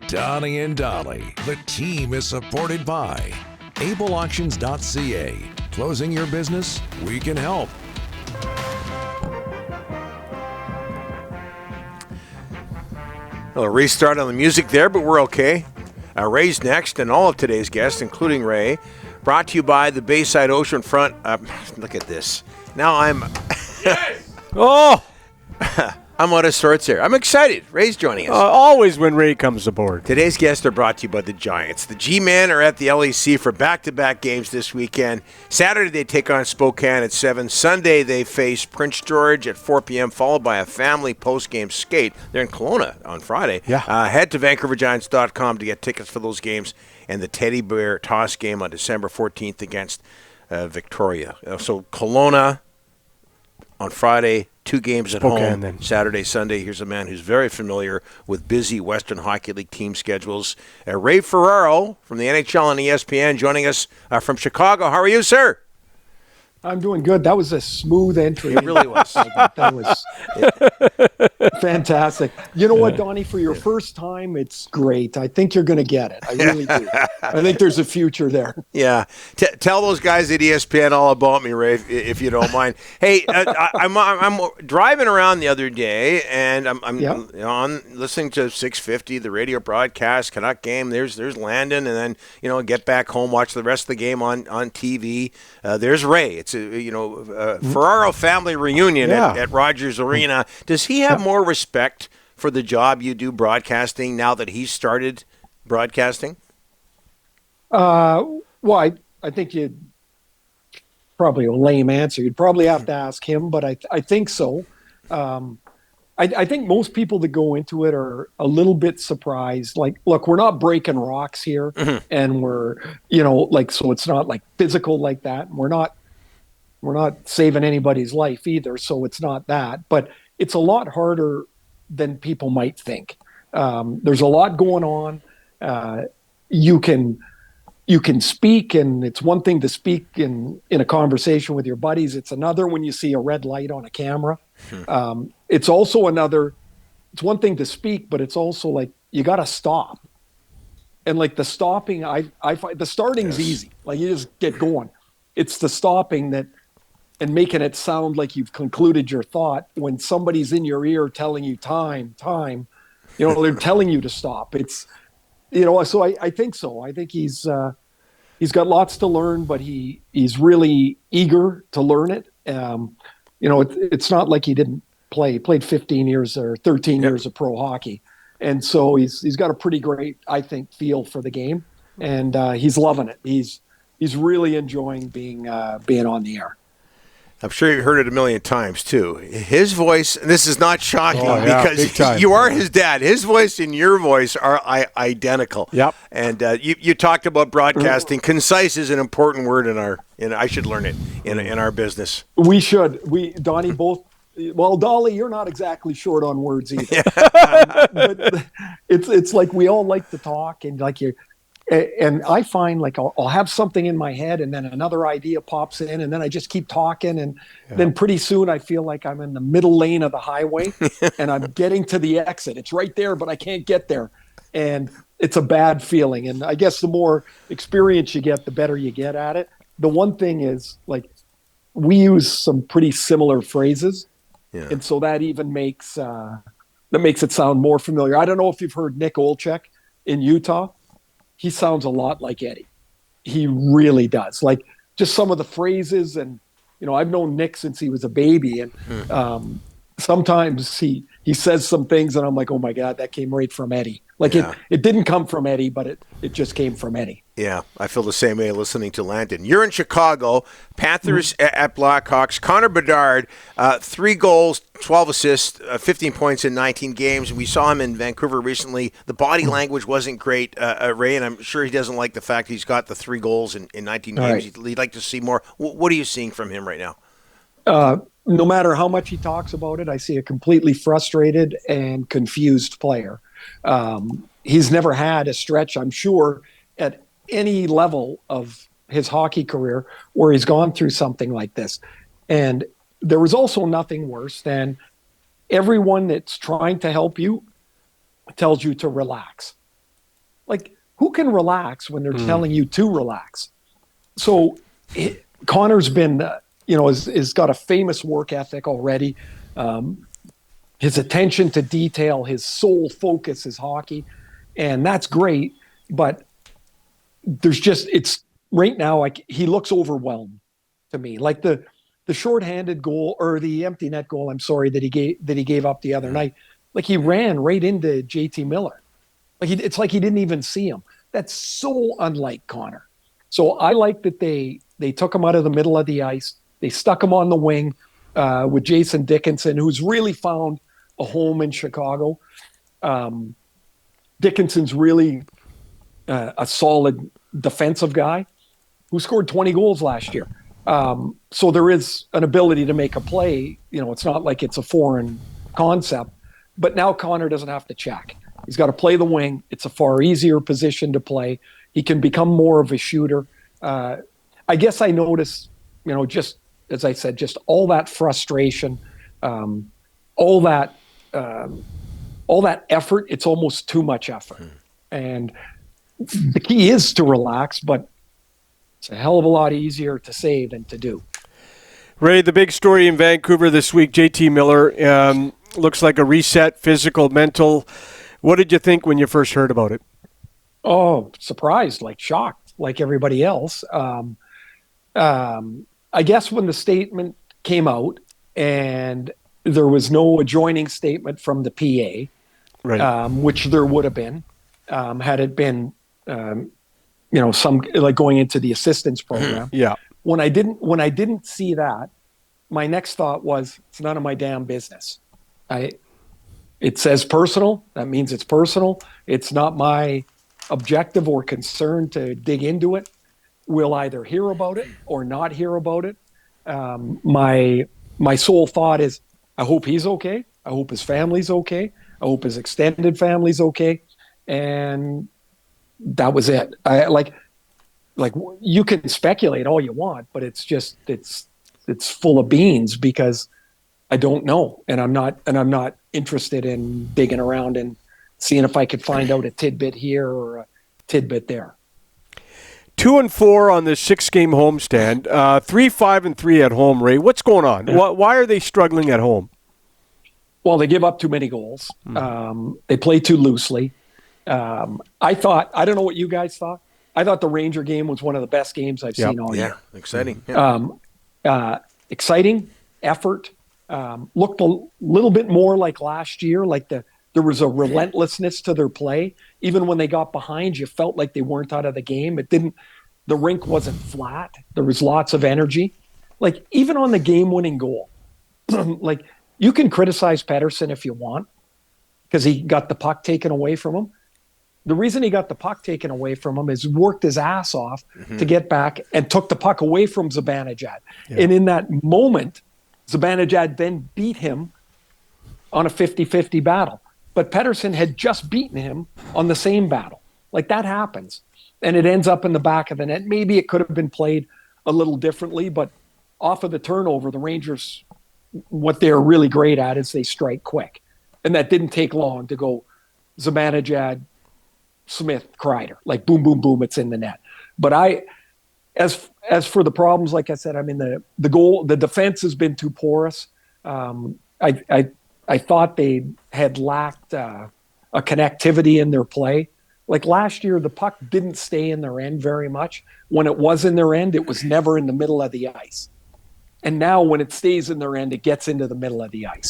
Donnie and Dolly. The team is supported by ableauctions.ca. Closing your business? We can help. A restart on the music there, but we're okay. Ray's next, and all of today's guests, including Ray, brought to you by the Bayside Oceanfront. Look at this. Now I'm... Yes! Oh! I'm out of sorts here. I'm excited. Ray's joining us. Always when Ray comes aboard. Today's guests are brought to you by the Giants. The G-Men are at the LEC for back-to-back games this weekend. Saturday, they take on Spokane at 7. Sunday, they face Prince George at 4 p.m., followed by a family post-game skate. They're in Kelowna on Friday. Yeah. Head to VancouverGiants.com to get tickets for those games and the Teddy Bear Toss game on December 14th against Victoria. So Kelowna on Friday, 2 games at home, then. Saturday, Sunday. Here's a man who's very familiar with busy Western Hockey League team schedules. Ray Ferraro from the NHL and ESPN joining us from Chicago. How are you, sir? I'm doing good. That was a smooth entry. It really was. That was fantastic. You know what, Donnie? For your first time, it's great. I think you're going to get it. I really do. I think there's a future there. Yeah. Tell those guys at ESPN all about me, Ray, if you don't mind. Hey, I'm driving around the other day, and I'm on listening to 650, the radio broadcast, Canuck game. There's Landon, and then get back home, watch the rest of the game on TV. There's Ray. It's a Ferraro family reunion at Rogers Arena. Does he have more respect for the job you do broadcasting now that he's started broadcasting? Well, I think you'd probably a lame answer. You'd probably have to ask him, but I think so. I think most people that go into it are a little bit surprised. Like, look, we're not breaking rocks here, and we're so it's not like physical like that. We're not saving anybody's life either, so it's not that. But it's a lot harder than people might think. There's a lot going on. You can speak, and it's one thing to speak in a conversation with your buddies. It's another when you see a red light on a camera. It's also another. It's one thing to speak, but it's also like you got to stop. And like the stopping, I find the starting's easy. Like you just get going. It's the stopping and making it sound like you've concluded your thought when somebody's in your ear telling you time, they're telling you to stop. It's, so I think so. I think he's got lots to learn, but he's really eager to learn it. It's not like he didn't play. He played 15 years or 13 years of pro hockey. And so he's got a pretty great, I think, feel for the game, and he's loving it. He's really enjoying being on the air. I'm sure you've heard it a million times, too. His voice, and this is not shocking because you are his dad. His voice and your voice are identical. Yep. And you talked about broadcasting. Concise is an important word I should learn it in our business. We should. Donnie, both. Well, Dolly, you're not exactly short on words either. But it's like we all like to talk, and like you. And I find like I'll have something in my head and then another idea pops in and then I just keep talking and then pretty soon I feel like I'm in the middle lane of the highway and I'm getting to the exit. It's right there, but I can't get there. And it's a bad feeling. And I guess the more experience you get, the better you get at it. The one thing is like we use some pretty similar phrases. Yeah. And so that even makes it sound more familiar. I don't know if you've heard Nick Olczyk in Utah. He sounds a lot like Eddie. He really does. Like just some of the phrases, and I've known Nick since he was a baby, and sometimes he says some things, and I'm like, oh my God, that came right from Eddie. Like it didn't come from Eddie, but it just came from Eddie. Yeah, I feel the same way listening to Landon. You're in Chicago, Panthers at Blackhawks. Connor Bedard, 3 goals, 12 assists, 15 points in 19 games. We saw him in Vancouver recently. The body language wasn't great, Ray, and I'm sure he doesn't like the fact he's got the 3 goals in 19 games. Right. He'd like to see more. What are you seeing from him right now? No matter how much he talks about it, I see a completely frustrated and confused player. He's never had a stretch, I'm sure, at any level of his hockey career where he's gone through something like this. And there was also nothing worse than everyone that's trying to help you tells you to relax. Like, who can relax when they're telling you to relax? So Connor's been, has got a famous work ethic already. His attention to detail, his sole focus is hockey, and that's great. But it's right now, like, he looks overwhelmed to me. Like the shorthanded goal, or the empty net goal, I'm sorry, that he gave up the other night. Like, he ran right into JT Miller. Like, it's like he didn't even see him. That's so unlike Connor. So I like that they took him out of the middle of the ice. They stuck him on the wing with Jason Dickinson, who's really found a home in Chicago. Dickinson's really a solid defensive guy who scored 20 goals last year. So there is an ability to make a play. It's not like it's a foreign concept. But now Connor doesn't have to check. He's got to play the wing. It's a far easier position to play. He can become more of a shooter. I guess I noticed, just as I said, just all that frustration, all that effort. It's almost too much effort. And the key is to relax, but it's a hell of a lot easier to say than to do. Ray, the big story in Vancouver this week, JT Miller, looks like a reset, physical, mental. What did you think when you first heard about it? Oh, surprised, like shocked, like everybody else. I guess when the statement came out and there was no adjoining statement from the PA, right, which there would have been had it been, some like going into the assistance program. Yeah. When I didn't see that, my next thought was, it's none of my damn business. It says personal. That means it's personal. It's not my objective or concern to dig into it. We'll either hear about it or not hear about it. My sole thought is, I hope he's okay. I hope his family's okay. I hope his extended family's okay. And that was it. Like you can speculate all you want, but it's full of beans because I don't know, and I'm not interested in digging around and seeing if I could find out a tidbit here or a tidbit there. 2-4 on this 6-game homestand. 3-5-3 at home. Ray, what's going on? Yeah. Why are they struggling at home? Well, they give up too many goals. They play too loosely. I don't know what you guys thought. I thought the Ranger game was one of the best games I've seen all year. Exciting. Exciting, effort. Looked a little bit more like last year, like there was a relentlessness to their play. Even when they got behind, you felt like they weren't out of the game. The rink wasn't flat. There was lots of energy. Like, even on the game-winning goal, like, you can criticize Pettersson if you want because he got the puck taken away from him. The reason he got the puck taken away from him is worked his ass off to get back and took the puck away from Zibanejad. Yeah. And in that moment, Zibanejad then beat him on a 50-50 battle. But Pettersson had just beaten him on the same battle. Like, that happens. And it ends up in the back of the net. Maybe it could have been played a little differently, but off of the turnover, the Rangers, what they're really great at is they strike quick. And that didn't take long to go Zibanejad, Smith, Kreider. Like, boom, boom, boom, it's in the net. But as for the problems, like I said, I mean, the defense has been too porous. I thought they had lacked a connectivity in their play. Like, last year, the puck didn't stay in their end very much. When it was in their end, it was never in the middle of the ice. And now when it stays in their end, it gets into the middle of the ice.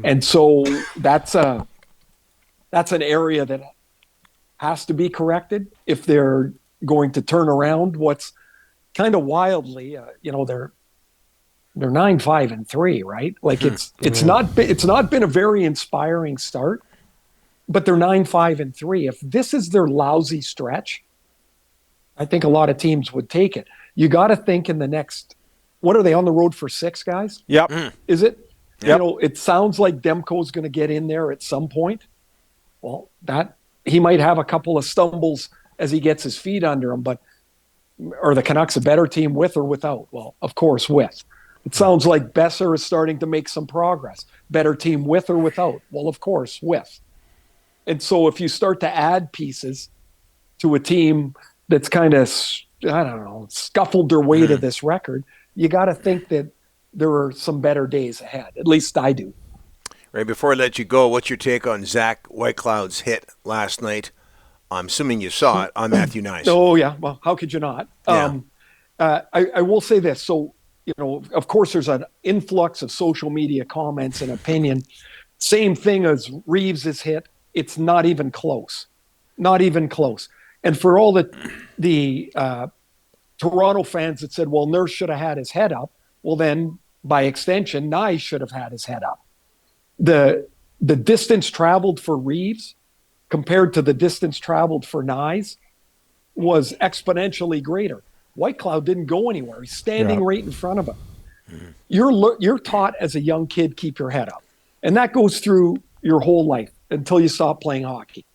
And so that's an area that has to be corrected if they're going to turn around what's kind of wildly, they're 9-5-3, right? Like, it's not been a very inspiring start, but they're 9-5-3. If this is their lousy stretch, I think a lot of teams would take it. You got to think in the next, what are they on the road for 6, guys? Yep. Is it? Yep. It sounds like Demko's going to get in there at some point. Well, he might have a couple of stumbles as he gets his feet under him, but are the Canucks a better team with or without? Well, of course, with. It sounds like Besser is starting to make some progress. Better team with or without? Well, of course, with. And so if you start to add pieces, to a team that's kind of, I don't know, scuffled their way to this record, you got to think that there are some better days ahead. At least I do. Right, before I let you go, what's your take on Zach Whitecloud's hit last night? I'm assuming you saw it on Matthew Knies. Oh, yeah. Well, how could you not? Yeah. I will say this. So, of course, there's an influx of social media comments and opinion. Same thing as Reeves' hit. It's not even close. Not even close. And for all the Toronto fans that said, well, Nurse should have had his head up, well, then, by extension, Knies should have had his head up. The distance traveled for Reeves compared to the distance traveled for Knies was exponentially greater. Whitecloud didn't go anywhere. He's standing right in front of him. You're taught as a young kid, keep your head up. And that goes through your whole life until you stop playing hockey.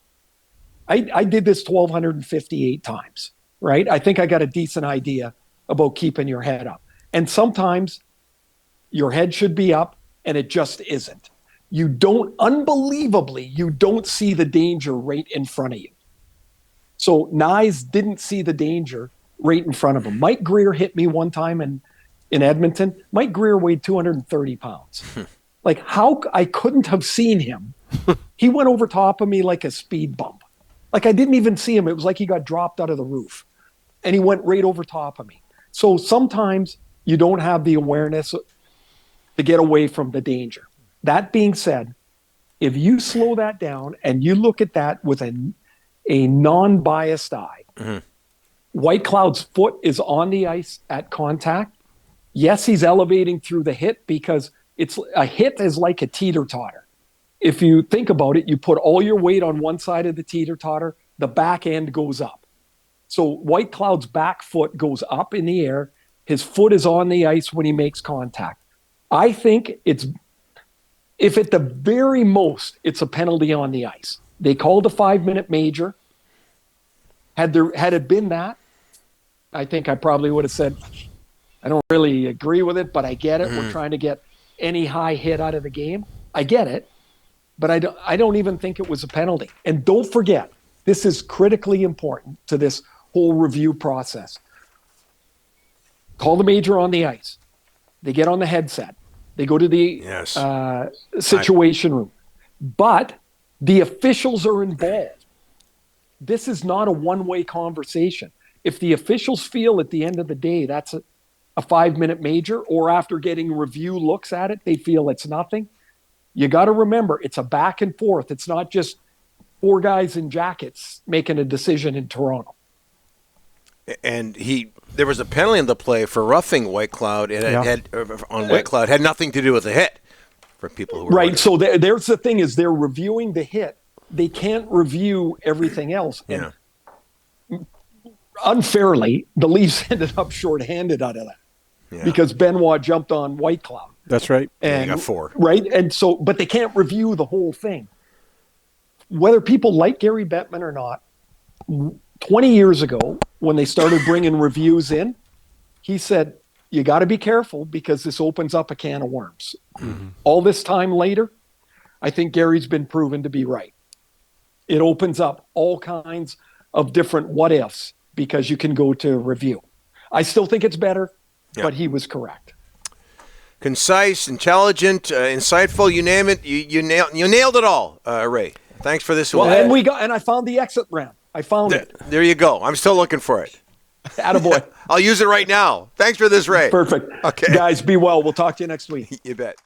I did this 1,258 times, right? I think I got a decent idea about keeping your head up. And sometimes your head should be up and it just isn't. Unbelievably, you don't see the danger right in front of you. So Knies didn't see the danger right in front of him. Mike Greer hit me one time in Edmonton. Mike Greer weighed 230 pounds. Like, how I couldn't have seen him. He went over top of me like a speed bump. Like, I didn't even see him. It was like he got dropped out of the roof. And he went right over top of me. So sometimes you don't have the awareness to get away from the danger. That being said, if you slow that down and you look at that with a non-biased eye, Whitecloud's foot is on the ice at contact. Yes, he's elevating through the hit because a hit is like a teeter-totter. If you think about it, you put all your weight on one side of the teeter-totter, the back end goes up. So Whitecloud's back foot goes up in the air. His foot is on the ice when he makes contact. I think if at the very most, it's a penalty on the ice. They called a 5-minute major. Had it been that, I think I probably would have said, I don't really agree with it, but I get it. We're trying to get any high hit out of the game. I get it, but I don't even think it was a penalty. And don't forget, this is critically important to this whole review process. Call the major on the ice. They get on the headset. They go to the situation room. But the officials are involved. This is not a one-way conversation. If the officials feel at the end of the day that's a 5-minute major, or after getting review looks at it, they feel it's nothing, you got to remember it's a back and forth. It's not just 4 guys in jackets making a decision in Toronto. And there was a penalty in the play for roughing Whitecloud. Whitecloud had nothing to do with the hit. For people who were right. So there's the thing: is they're reviewing the hit. They can't review everything else. Yeah. And unfairly, the Leafs ended up shorthanded out of that because Benoit jumped on Whitecloud. That's right. And he got 4. Right, and so, but they can't review the whole thing. Whether people like Gary Bettman or not, 20 years ago, when they started bringing reviews in, he said, you got to be careful because this opens up a can of worms. All this time later, I think Gary's been proven to be right. It opens up all kinds of different what ifs because you can go to review. I still think it's better, but he was correct. Concise, intelligent, insightful, you name it. You nailed it all, Ray. Thanks for this one. Well, and I found the exit ramp. I found it. There you go. I'm still looking for it. Attaboy. I'll use it right now. Thanks for this, Ray. Perfect. Okay. Guys, be well. We'll talk to you next week. You bet.